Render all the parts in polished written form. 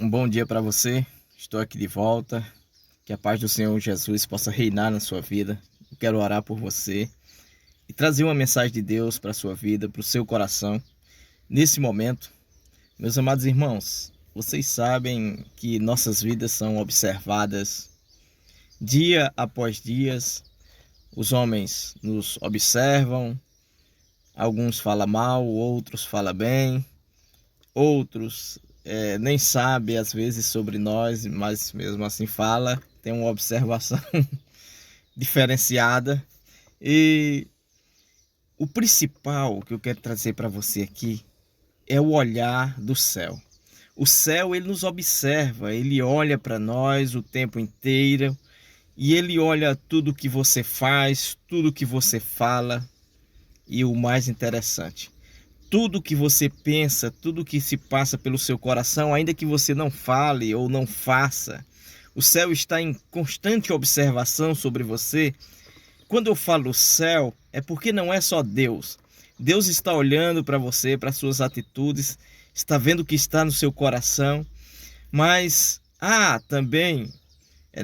Um bom dia para você. Estou aqui de volta. Que a paz do Senhor Jesus possa reinar na sua vida. Eu quero orar por você e trazer uma mensagem de Deus para a sua vida, para o seu coração. Nesse momento, meus amados irmãos, vocês sabem que nossas vidas são observadas dia após dia. Os homens nos observam. Alguns falam mal, outros falam bem. Outros nem sabe às vezes sobre nós, mas mesmo assim fala, tem uma observação diferenciada. E o principal que eu quero trazer para você aqui é o olhar do céu. O céu, ele nos observa, ele olha para nós o tempo inteiro e ele olha tudo que você faz, tudo que você fala. E o mais interessante, tudo que você pensa, tudo que se passa pelo seu coração, ainda que você não fale ou não faça, o céu está em constante observação sobre você. Quando eu falo céu, é porque não é só Deus. Deus está olhando para você, para suas atitudes, está vendo o que está no seu coração, mas também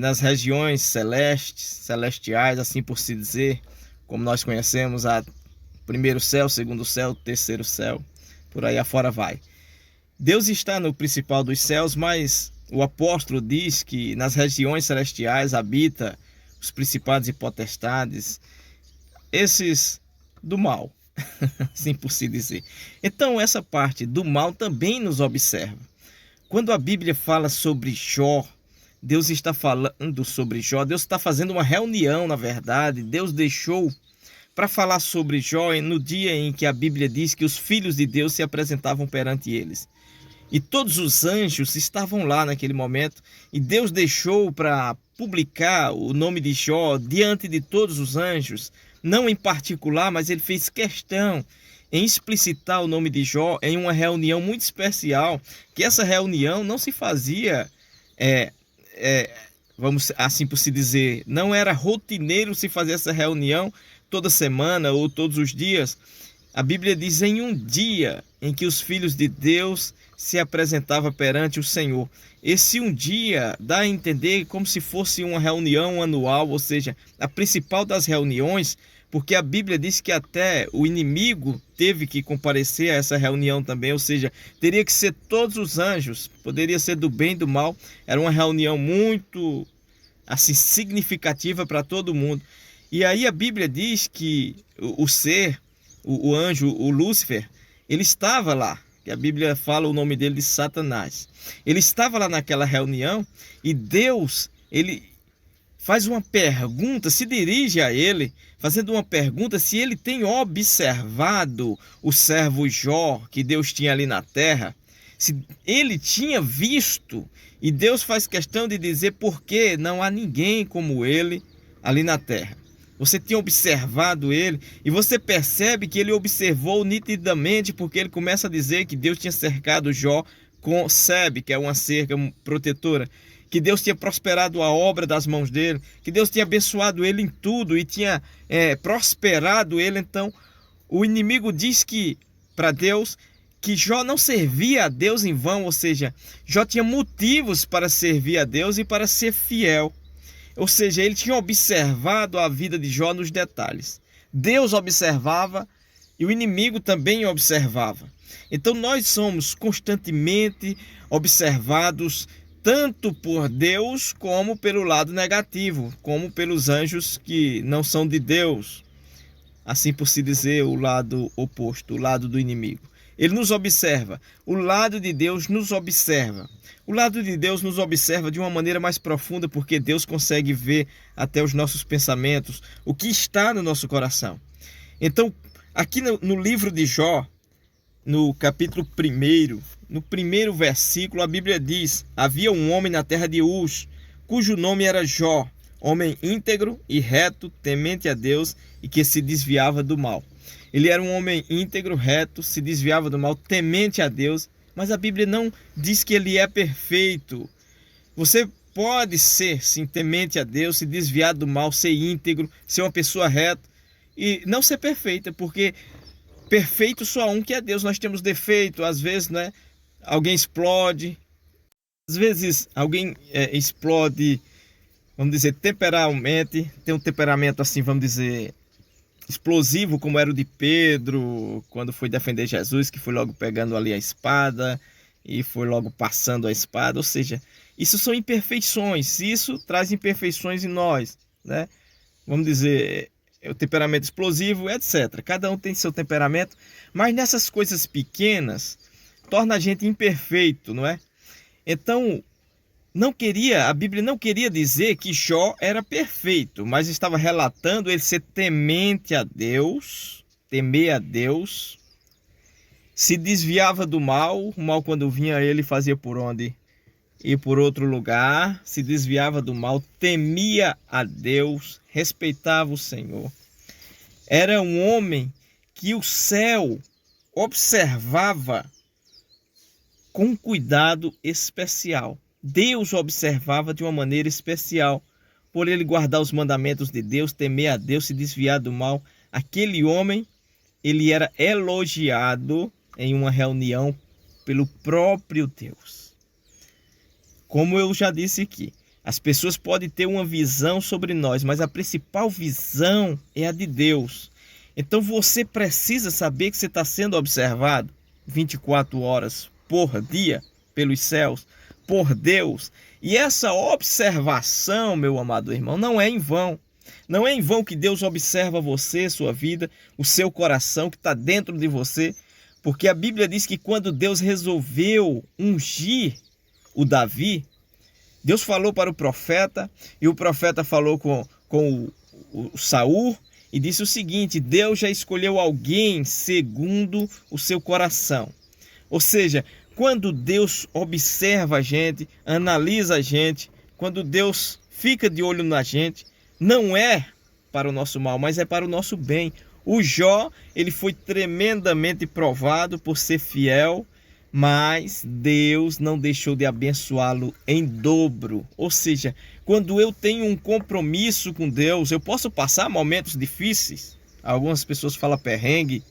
nas regiões celestiais, assim por se dizer, como nós conhecemos, a primeiro céu, segundo céu, terceiro céu, por aí afora vai. Deus está no principal dos céus, mas o apóstolo diz que nas regiões celestiais habita os principados e potestades, esses do mal, assim por se dizer. Então essa parte do mal também nos observa. Quando a Bíblia fala sobre Jó, Deus está falando sobre Jó, Deus está fazendo uma reunião, na verdade, Deus deixou para falar sobre Jó no dia em que a Bíblia diz que os filhos de Deus se apresentavam perante eles. E todos os anjos estavam lá naquele momento. E Deus deixou para publicar o nome de Jó diante de todos os anjos. Não em particular, mas ele fez questão em explicitar o nome de Jó em uma reunião muito especial. Que essa reunião não se fazia, vamos assim por se dizer, não era rotineiro se fazer essa reunião toda semana ou todos os dias. A Bíblia diz em um dia em que os filhos de Deus se apresentavam perante o Senhor. Esse um dia dá a entender como se fosse uma reunião anual, ou seja, a principal das reuniões, porque a Bíblia diz que até o inimigo teve que comparecer a essa reunião também, ou seja, teria que ser todos os anjos, poderia ser do bem e do mal. Era uma reunião muito assim significativa para todo mundo. E aí a Bíblia diz que o anjo, o Lúcifer, ele estava lá. Que a Bíblia fala o nome dele de Satanás. Ele estava lá naquela reunião e Deus, ele faz uma pergunta, se dirige a ele, fazendo uma pergunta se ele tem observado o servo Jó que Deus tinha ali na terra. Se ele tinha visto, e Deus faz questão de dizer porque não há ninguém como ele ali na terra. Você tinha observado ele e você percebe que ele observou nitidamente, porque ele começa a dizer que Deus tinha cercado Jó com sebe, que é uma cerca protetora, que Deus tinha prosperado a obra das mãos dele, que Deus tinha abençoado ele em tudo e tinha prosperado ele. Então o inimigo diz que para Deus que Jó não servia a Deus em vão, ou seja, Jó tinha motivos para servir a Deus e para ser fiel. Ou seja, ele tinha observado a vida de Jó nos detalhes. Deus observava e o inimigo também observava. Então nós somos constantemente observados tanto por Deus como pelo lado negativo, como pelos anjos que não são de Deus. Assim por se dizer, o lado oposto, o lado do inimigo. Ele nos observa, o lado de Deus nos observa. O lado de Deus nos observa de uma maneira mais profunda, porque Deus consegue ver até os nossos pensamentos, o que está no nosso coração. Então, aqui no livro de Jó, no capítulo 1, no primeiro versículo, a Bíblia diz: havia um homem na terra de Uz, cujo nome era Jó, homem íntegro e reto, temente a Deus e que se desviava do mal. Ele era um homem íntegro, reto, se desviava do mal, temente a Deus, mas a Bíblia não diz que ele é perfeito. Você pode ser, sim, temente a Deus, se desviar do mal, ser íntegro, ser uma pessoa reta e não ser perfeita, porque perfeito só um que é Deus. Nós temos defeito, às vezes, né? Alguém explode, Às vezes alguém explode, vamos dizer, temperamentalmente, tem um temperamento assim, vamos dizer, explosivo, como era o de Pedro, quando foi defender Jesus, que foi logo pegando ali a espada e foi logo passando a espada. Ou seja, isso são imperfeições, isso traz imperfeições em nós, né? Vamos dizer, o temperamento explosivo, etc. Cada um tem seu temperamento, mas nessas coisas pequenas torna a gente imperfeito, não é? Então, a Bíblia não queria dizer que Jó era perfeito, mas estava relatando ele ser temente a Deus, temer a Deus, se desviava do mal, o mal quando vinha a ele fazia por onde? Ir por outro lugar, se desviava do mal, temia a Deus, respeitava o Senhor. Era um homem que o céu observava com cuidado especial. Deus observava de uma maneira especial. Por ele guardar os mandamentos de Deus, temer a Deus, se desviar do mal, aquele homem, ele era elogiado em uma reunião pelo próprio Deus. Como eu já disse aqui, as pessoas podem ter uma visão sobre nós, mas a principal visão é a de Deus. Então você precisa saber que você está sendo observado 24 horas por dia pelos céus, por Deus. E essa observação, meu amado irmão, não é em vão. Não é em vão que Deus observa você, sua vida, o seu coração que está dentro de você. Porque a Bíblia diz que quando Deus resolveu ungir o Davi, Deus falou para o profeta, e o profeta falou com o Saul, e disse o seguinte: Deus já escolheu alguém segundo o seu coração. Ou seja, quando Deus observa a gente, analisa a gente, quando Deus fica de olho na gente, não é para o nosso mal, mas é para o nosso bem. O Jó, ele foi tremendamente provado por ser fiel, mas Deus não deixou de abençoá-lo em dobro. Ou seja, quando eu tenho um compromisso com Deus, eu posso passar momentos difíceis. Algumas pessoas falam perrengue,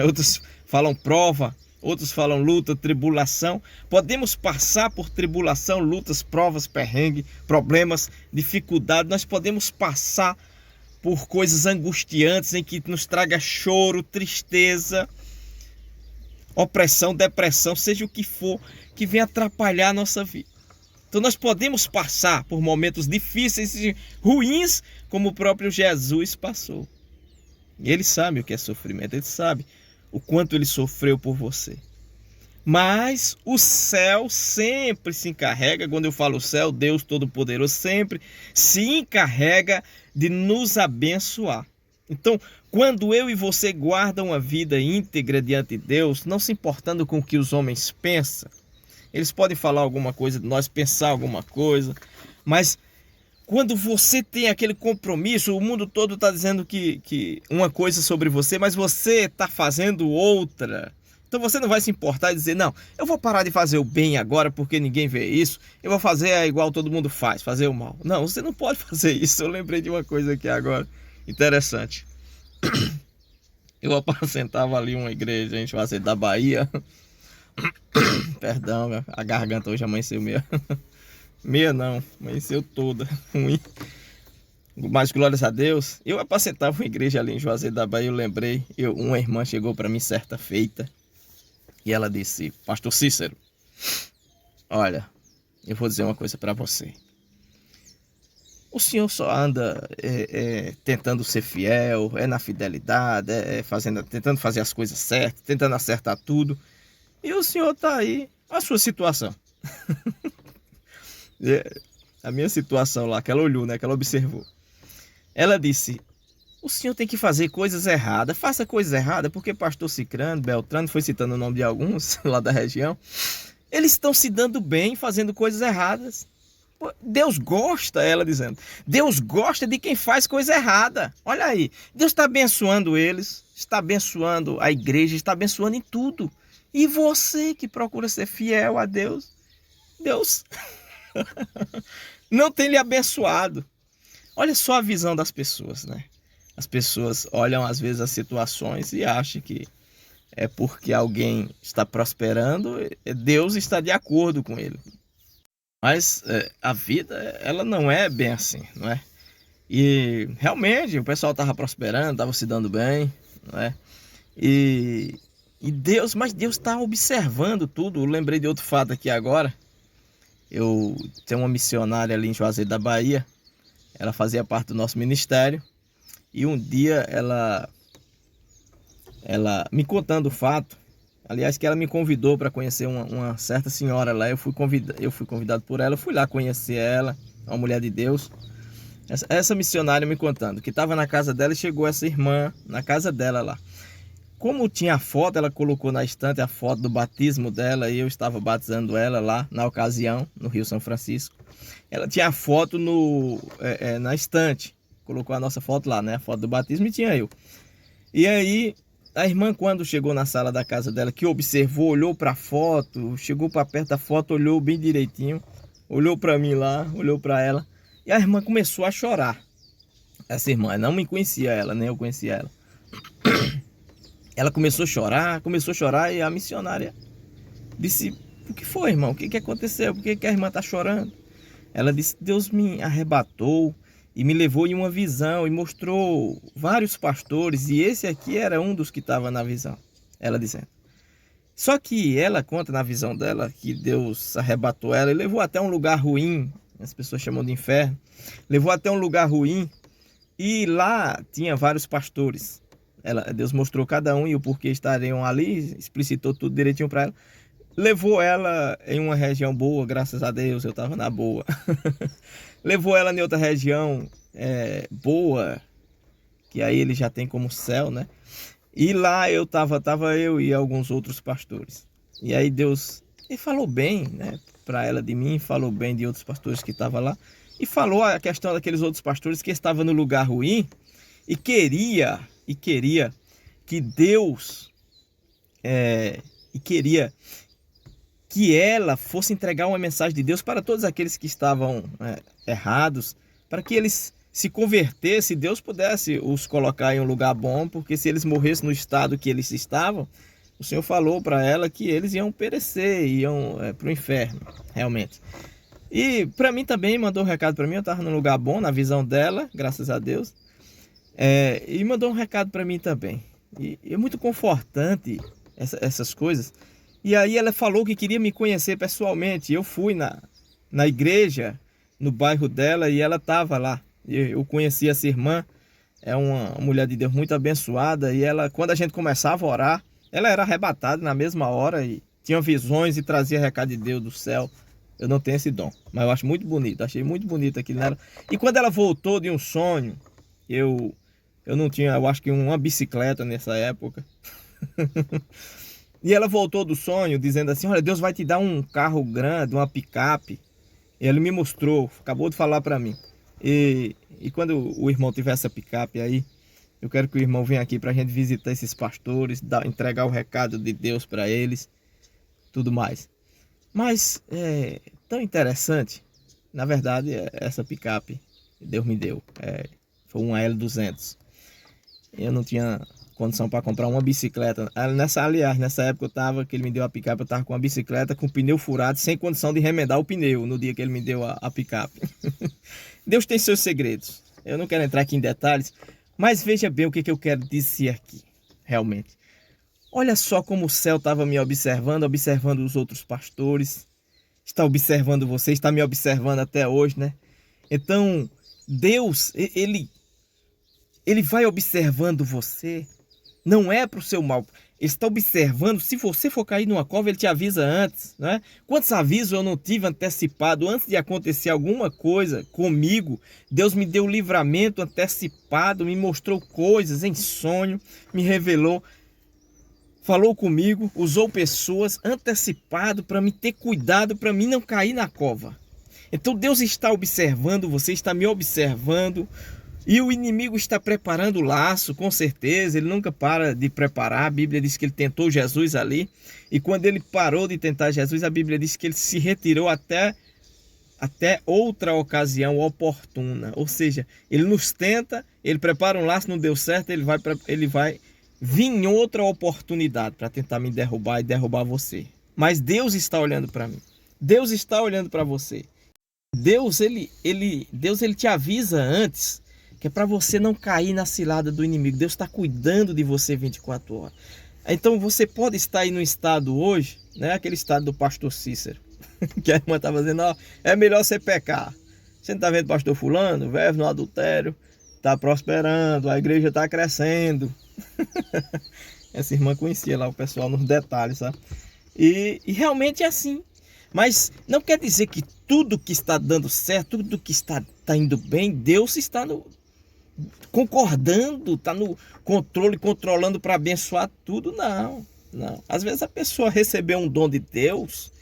outros falam prova, outros falam luta, tribulação. Podemos passar por tribulação, lutas, provas, perrengue, problemas, dificuldades. Nós podemos passar por coisas angustiantes em que nos traga choro, tristeza, opressão, depressão, seja o que for, que venha atrapalhar a nossa vida. Então nós podemos passar por momentos difíceis e ruins, como o próprio Jesus passou. E ele sabe o que é sofrimento, ele sabe o quanto ele sofreu por você. Mas o céu sempre se encarrega, quando eu falo céu, Deus Todo-Poderoso sempre se encarrega de nos abençoar. Então, quando eu e você guardam uma vida íntegra diante de Deus, não se importando com o que os homens pensam, eles podem falar alguma coisa de nós, pensar alguma coisa, mas quando você tem aquele compromisso, o mundo todo está dizendo que uma coisa sobre você, mas você está fazendo outra. Então você não vai se importar e dizer: não, eu vou parar de fazer o bem agora porque ninguém vê isso, eu vou fazer igual todo mundo faz, fazer o mal. Não, você não pode fazer isso. Eu lembrei de uma coisa aqui agora, interessante. Eu apacentava ali uma igreja em Juazeiro da Bahia. Perdão, a garganta hoje amanheceu meia. Meia não, amanheceu toda ruim. Mas glórias a Deus. Eu apacentava uma igreja ali em Juazeiro da Bahia. Eu lembrei, uma irmã chegou para mim certa feita e ela disse: Pastor Cícero, olha, eu vou dizer uma coisa para você. O senhor só anda tentando ser fiel, na fidelidade, tentando fazer as coisas certas, tentando acertar tudo. E o senhor está aí, a sua situação. A minha situação lá, que ela olhou, né, que ela observou. Ela disse: o senhor tem que fazer coisas erradas, faça coisas erradas, porque pastor Cicrano, Beltrano, foi citando o nome de alguns lá da região, eles estão se dando bem fazendo coisas erradas. Deus gosta, ela dizendo, Deus gosta de quem faz coisa errada. Olha aí, Deus está abençoando eles, está abençoando a igreja, está abençoando em tudo. E você que procura ser fiel a Deus, Deus não tem lhe abençoado. Olha só a visão das pessoas, né? As pessoas olham às vezes as situações e acham que é porque alguém está prosperando, Deus está de acordo com ele. Mas a vida, ela não é bem assim, não é? E realmente o pessoal estava prosperando, estava se dando bem, não é? E, mas Deus está observando tudo. Eu lembrei de outro fato aqui agora. Eu tenho uma missionária ali em Juazeiro da Bahia. Ela fazia parte do nosso ministério. E um dia ela me contando o fato. Aliás, que ela me convidou para conhecer uma certa senhora lá. Eu fui convidado por ela. Eu fui lá conhecer ela, uma mulher de Deus. Essa missionária me contando que estava na casa dela e chegou essa irmã na casa dela lá. Como tinha a foto, ela colocou na estante a foto do batismo dela e eu estava batizando ela lá na ocasião, no Rio São Francisco. Ela tinha a foto na estante, colocou a nossa foto lá, né? A foto do batismo e tinha eu. E aí, a irmã, quando chegou na sala da casa dela, que observou, olhou para a foto, chegou para perto da foto, olhou bem direitinho, olhou para mim lá, olhou para ela. E a irmã começou a chorar. Essa irmã, não me conhecia ela, nem eu conhecia ela. Ela começou a chorar e a missionária disse: o que foi, irmão? O que aconteceu? Por que a irmã está chorando? Ela disse: Deus me arrebatou e me levou em uma visão e mostrou vários pastores e esse aqui era um dos que estava na visão. Ela dizendo. Só que ela conta na visão dela que Deus arrebatou ela e levou até um lugar ruim, as pessoas chamam de inferno, levou até um lugar ruim e lá tinha vários pastores. Deus mostrou cada um e o porquê estariam ali, explicitou tudo direitinho para ela. Levou ela em uma região boa, graças a Deus, eu estava na boa. Levou ela em outra região boa, que aí ele já tem como céu, né? E lá tava eu e alguns outros pastores. E aí Deus falou bem, né, para ela de mim, falou bem de outros pastores que estavam lá. E falou a questão daqueles outros pastores que estavam no lugar ruim e queria que Deus queria que ela fosse entregar uma mensagem de Deus para todos aqueles que estavam errados, para que eles se convertessem e Deus pudesse os colocar em um lugar bom, porque se eles morressem no estado que eles estavam, o Senhor falou para ela que eles iam perecer, iam para o inferno, realmente. E para mim também mandou um recado para mim, eu estava num lugar bom, na visão dela, graças a Deus. E mandou um recado para mim também. E é muito confortante essas coisas. E aí ela falou que queria me conhecer pessoalmente. Eu fui na igreja, no bairro dela, e ela estava lá. Eu conheci essa irmã, é uma mulher de Deus muito abençoada. E ela, quando a gente começava a orar, ela era arrebatada na mesma hora e tinha visões e trazia recado de Deus do céu. Eu não tenho esse dom, mas eu acho muito bonito. Achei muito bonito aquilo nela. E quando ela voltou de um sonho, eu não tinha, eu acho que uma bicicleta nessa época. E ela voltou do sonho dizendo assim: olha, Deus vai te dar um carro grande, uma picape. E ele me mostrou, acabou de falar para mim. E quando o irmão tiver essa picape aí, eu quero que o irmão venha aqui para a gente visitar esses pastores, entregar o recado de Deus para eles, tudo mais. Mas é tão interessante, na verdade, essa picape que Deus me deu. Foi uma L200. Eu não tinha condição para comprar uma bicicleta. Aliás, nessa época que ele me deu a picape, eu estava com uma bicicleta com o pneu furado, sem condição de remendar o pneu, no dia que ele me deu a picape. Deus tem seus segredos. Eu não quero entrar aqui em detalhes, mas veja bem o que eu quero dizer aqui, realmente. Olha só como o céu estava me observando os outros pastores, está observando você, está me observando até hoje, né? Então, Deus, ele vai observando você, não é para o seu mal. Ele está observando, se você for cair numa cova, ele te avisa antes, né? Quantos avisos eu não tive antecipado antes de acontecer alguma coisa comigo? Deus me deu livramento antecipado, me mostrou coisas em sonho, me revelou, falou comigo, usou pessoas antecipado para me ter cuidado, para mim não cair na cova. Então Deus está observando você, está me observando. E o inimigo está preparando o laço, com certeza, ele nunca para de preparar. A Bíblia diz que ele tentou Jesus ali, e quando ele parou de tentar Jesus, a Bíblia diz que ele se retirou até outra ocasião oportuna. Ou seja, ele nos tenta, ele prepara um laço, não deu certo, ele vai vir em outra oportunidade para tentar me derrubar e derrubar você. Mas Deus está olhando para mim. Deus está olhando para você. Deus ele te avisa antes, que é para você não cair na cilada do inimigo. Deus está cuidando de você 24 horas. Então você pode estar aí no estado hoje, né? Aquele estado do pastor Cícero, que a irmã estava dizendo, ó, é melhor você pecar. Você não está vendo o pastor fulano, vive no adultério, está prosperando, a igreja está crescendo. Essa irmã conhecia lá o pessoal nos detalhes, sabe? E realmente é assim. Mas não quer dizer que tudo que está dando certo, tudo que está indo bem, Deus está concordando, está no controle, controlando para abençoar tudo. Não, não. Às vezes a pessoa recebeu um dom de Deus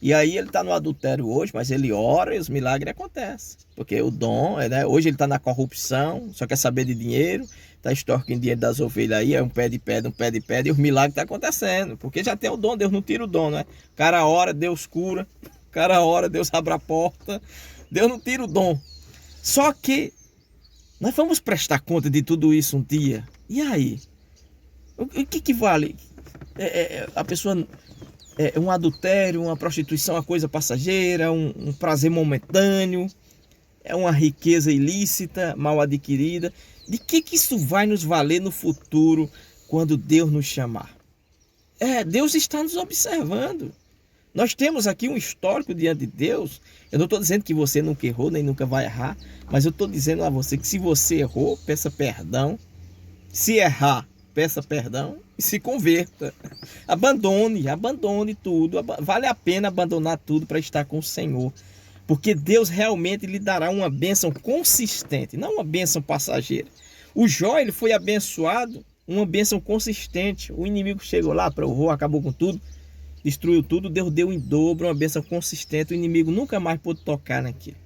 e aí ele está no adultério hoje, mas ele ora e os milagres acontecem. Porque o dom, né? Hoje ele está na corrupção, só quer saber de dinheiro, está extorquindo dinheiro das ovelhas aí, é um pé de pedra, um pé de pedra, e os milagres estão acontecendo. Porque já tem o dom, Deus não tira o dom, né? O cara ora, Deus cura, o cara ora, Deus abre a porta, Deus não tira o dom. Só que nós vamos prestar conta de tudo isso um dia. E aí? O que vale? A pessoa... um adultério, uma prostituição, uma coisa passageira, um prazer momentâneo, é uma riqueza ilícita, mal adquirida. De que isso vai nos valer no futuro quando Deus nos chamar? Deus está nos observando. Nós temos aqui um histórico diante de Deus. Eu não estou dizendo que você nunca errou, nem nunca vai errar, mas eu estou dizendo a você que se você errou, peça perdão. Se errar, peça perdão e se converta. Abandone tudo. Vale a pena abandonar tudo para estar com o Senhor. Porque Deus realmente lhe dará uma bênção consistente, não uma bênção passageira. O Jó, ele foi abençoado, uma bênção consistente. O inimigo chegou lá, provou, acabou com tudo, destruiu tudo. Deus deu em dobro uma bênção consistente. O inimigo nunca mais pôde tocar naquilo.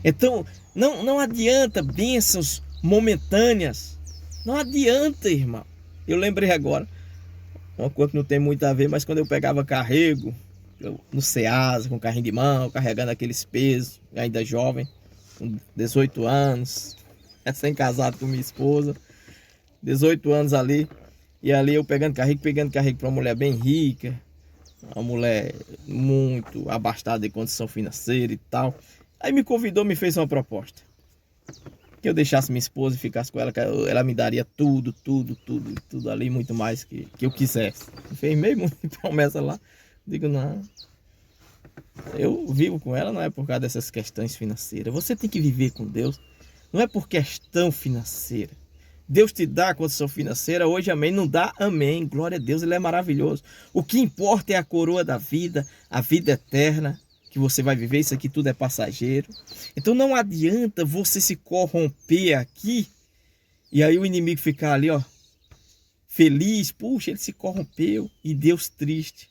Então, não adianta bênçãos momentâneas. Não adianta, irmão. Eu lembrei agora, uma coisa que não tem muito a ver, mas quando eu pegava carrego, no Ceasa, com carrinho de mão, carregando aqueles pesos, ainda jovem, com 18 anos, recém-casado com minha esposa, 18 anos ali, e ali eu pegando carrego para uma mulher bem rica, uma mulher muito abastada de condição financeira e tal. Aí me convidou, me fez uma proposta. Que eu deixasse minha esposa e ficasse com ela, que ela me daria tudo ali, muito mais que eu quisesse. Fez meio muita promessa lá. Digo, não, eu vivo com ela não é por causa dessas questões financeiras. Você tem que viver com Deus, não é por questão financeira. Deus te dá a condição financeira, hoje amém, não dá amém, glória a Deus, Ele é maravilhoso. O que importa é a coroa da vida, a vida eterna que você vai viver, isso aqui tudo é passageiro. Então não adianta você se corromper aqui e aí o inimigo ficar ali, ó, feliz, puxa, ele se corrompeu, e Deus triste.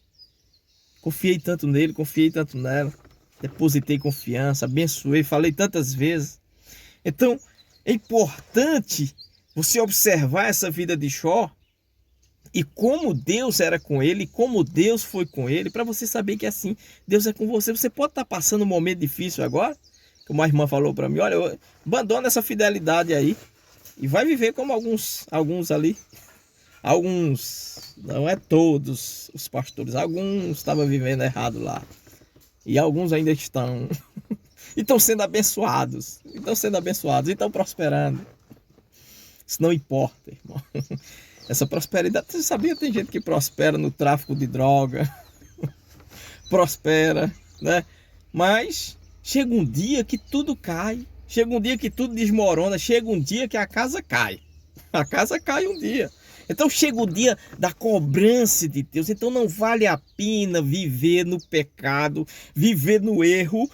Confiei tanto nele, confiei tanto nela, depositei confiança, abençoei, falei tantas vezes. Então é importante você observar essa vida de Jó e como Deus era com ele, como Deus foi com ele, para você saber que assim, Deus é com você. Você pode estar passando um momento difícil agora, como a irmã falou para mim, olha, abandona essa fidelidade aí e vai viver como alguns ali. Alguns, não é todos os pastores, alguns estavam vivendo errado lá. E alguns ainda estão. E estão sendo abençoados. E estão prosperando. Isso não importa, irmão. Essa prosperidade, você sabia, tem gente que prospera no tráfico de droga. Prospera, né? Mas chega um dia que tudo cai. Chega um dia que tudo desmorona. Chega um dia que a casa cai. A casa cai um dia. Então chega o dia da cobrança de Deus. Então não vale a pena viver no pecado, viver no erro,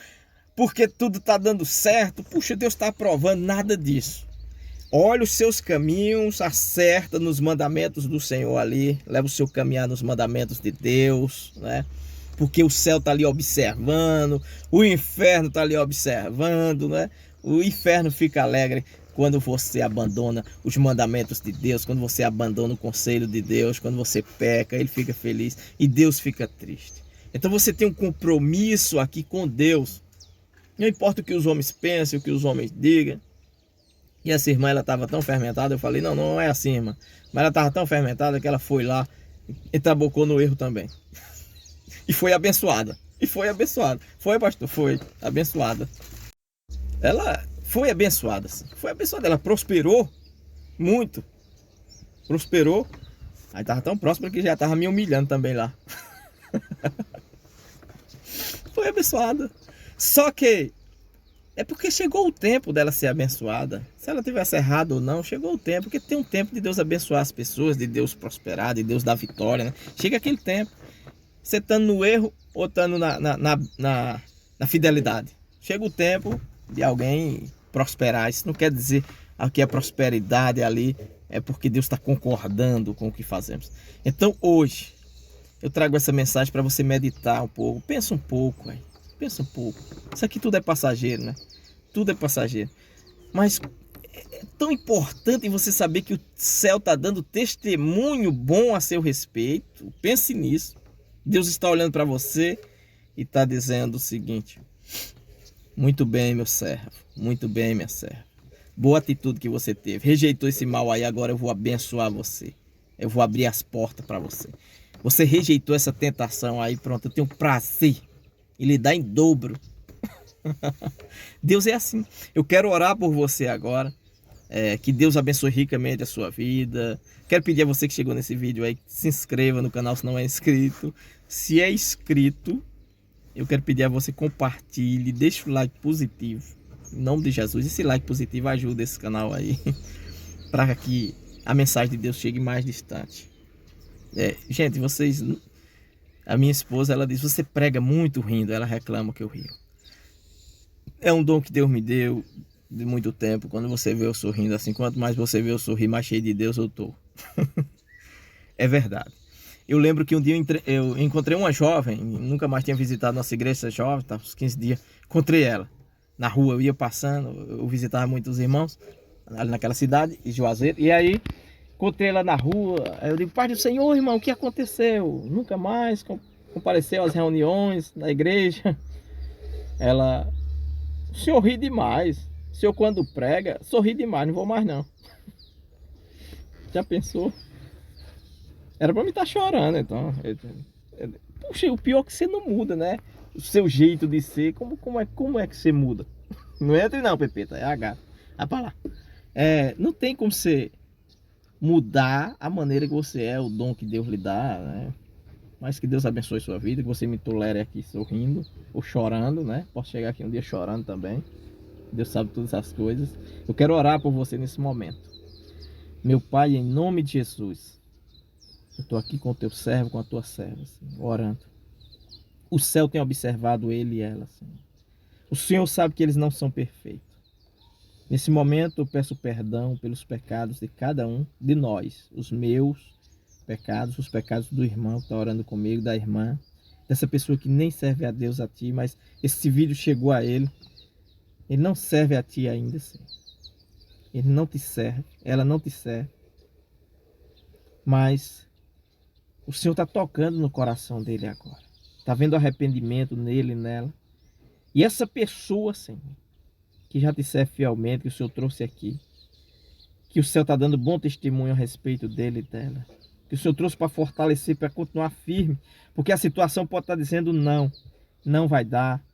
porque tudo está dando certo. Puxa, Deus está aprovando, nada disso. Olha os seus caminhos, acerta nos mandamentos do Senhor ali, leva o seu caminhar nos mandamentos de Deus, né? Porque o céu está ali observando, o inferno está ali observando, né? O inferno fica alegre quando você abandona os mandamentos de Deus, quando você abandona o conselho de Deus, quando você peca, ele fica feliz e Deus fica triste. Então você tem um compromisso aqui com Deus. Não importa o que os homens pensem, o que os homens digam. E essa irmã, ela estava tão fermentada, eu falei, não é assim, irmã. Mas ela estava tão fermentada que ela foi lá e trabocou no erro também. E foi abençoada. E foi abençoada. Foi, pastor? Foi abençoada. Ela foi abençoada, sim. Foi abençoada. Ela prosperou muito. Prosperou. Aí tava tão próximo que já tava me humilhando também lá. Foi abençoada. Só que é porque chegou o tempo dela ser abençoada. Se ela tivesse errado ou não, chegou o tempo. Porque tem um tempo de Deus abençoar as pessoas, de Deus prosperar, de Deus dar vitória, né? Chega aquele tempo. Você estando no erro ou estando na fidelidade. Chega o tempo de alguém prosperar. Isso não quer dizer que a prosperidade ali é porque Deus está concordando com o que fazemos. Então hoje eu trago essa mensagem para você meditar um pouco. Pensa um pouco, véio. Pensa um pouco. Isso aqui tudo é passageiro, né? Tudo é passageiro. Mas é tão importante você saber que o céu está dando testemunho bom a seu respeito. Pense nisso. Deus está olhando para você e está dizendo o seguinte: muito bem, meu servo. Muito bem, minha serva. Boa atitude que você teve. Rejeitou esse mal aí, agora eu vou abençoar você. Eu vou abrir as portas para você. Você rejeitou essa tentação aí, pronto, eu tenho prazer em lhe dar em dobro. Deus é assim. Eu quero orar por você agora. Que Deus abençoe ricamente a sua vida. Quero pedir a você que chegou nesse vídeo aí, que se inscreva no canal se não é inscrito. Se é inscrito, eu quero pedir a você compartilhe, deixe o like positivo. Em nome de Jesus, esse like positivo ajuda esse canal aí para que a mensagem de Deus chegue mais distante. Gente, a minha esposa, ela diz: você prega muito rindo. Ela reclama que eu rio. É um dom que Deus me deu de muito tempo. Quando você vê eu sorrindo assim, quanto mais você vê eu sorrir, mais cheio de Deus eu tô. É verdade. Eu lembro que um dia eu encontrei uma jovem, nunca mais tinha visitado nossa igreja, essa jovem, estava uns 15 dias. Encontrei ela na rua, eu ia passando, eu visitava muitos irmãos ali naquela cidade, em Juazeiro, e aí encontrei ela na rua. Aí eu digo: Pai do Senhor, irmão, o que aconteceu? Nunca mais compareceu às reuniões da igreja. Ela: o senhor ri demais. O senhor, quando prega, sorri demais, não vou mais não. Já pensou? Era pra mim estar chorando, então. Puxa, o pior é que você não muda, né? O seu jeito de ser, como é que você muda? Não entra não, Pepeta, é H. Vai pra lá. Não tem como você mudar a maneira que você é, o dom que Deus lhe dá, né? Mas que Deus abençoe sua vida, que você me tolere aqui sorrindo ou chorando, né? Posso chegar aqui um dia chorando também. Deus sabe todas essas coisas. Eu quero orar por você nesse momento. Meu Pai, em nome de Jesus, eu estou aqui com o teu servo, com a tua serva, assim, orando. O céu tem observado ele e ela, assim. O Senhor sabe que eles não são perfeitos. Nesse momento eu peço perdão pelos pecados de cada um de nós, os meus pecados, os pecados do irmão que está orando comigo, da irmã, dessa pessoa que nem serve a Deus, a ti, mas esse vídeo chegou a ele. Ele não serve a ti ainda, Senhor. Ele não te serve, ela não te serve. Mas o Senhor está tocando no coração dele agora. Está vendo arrependimento nele e nela. E essa pessoa, Senhor, que já te serve fielmente, que o Senhor trouxe aqui, que o céu está dando bom testemunho a respeito dele e dela, que o Senhor trouxe para fortalecer, para continuar firme, porque a situação pode estar dizendo não, não vai dar.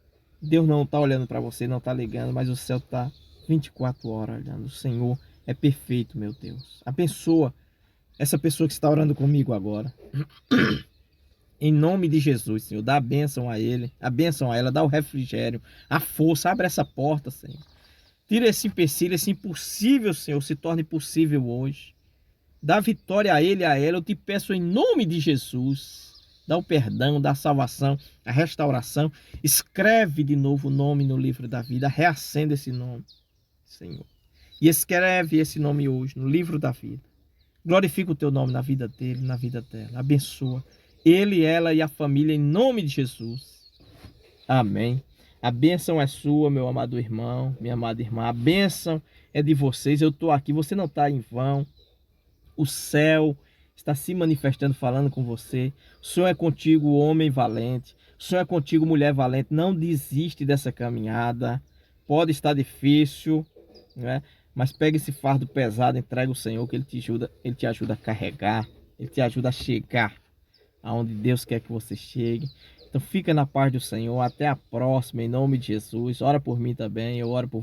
Deus não está olhando para você, não está ligando, mas o céu está 24 horas olhando. O Senhor é perfeito, meu Deus. Abençoa essa pessoa que está orando comigo agora. Em nome de Jesus, Senhor, dá a bênção a ele, a bênção a ela, dá o refrigério, a força, abre essa porta, Senhor. Tira esse empecilho, esse impossível, Senhor, se torne possível hoje. Dá vitória a ele e a ela, eu te peço em nome de Jesus. Dá o perdão, dá a salvação, a restauração. Escreve de novo o nome no livro da vida, reacenda esse nome, Senhor. E escreve esse nome hoje no livro da vida. Glorifica o teu nome na vida dele, na vida dela. Abençoa ele, ela e a família em nome de Jesus. Amém. A bênção é sua, meu amado irmão, minha amada irmã. A bênção é de vocês. Eu estou aqui, você não está em vão. O céu está se manifestando, falando com você. O Senhor é contigo, homem valente. O Senhor é contigo, mulher valente. Não desiste dessa caminhada. Pode estar difícil, né? Mas pega esse fardo pesado, entrega ao Senhor, que Ele te ajuda a carregar. Ele te ajuda a chegar aonde Deus quer que você chegue. Então fica na paz do Senhor. Até a próxima, em nome de Jesus. Ora por mim também, eu oro por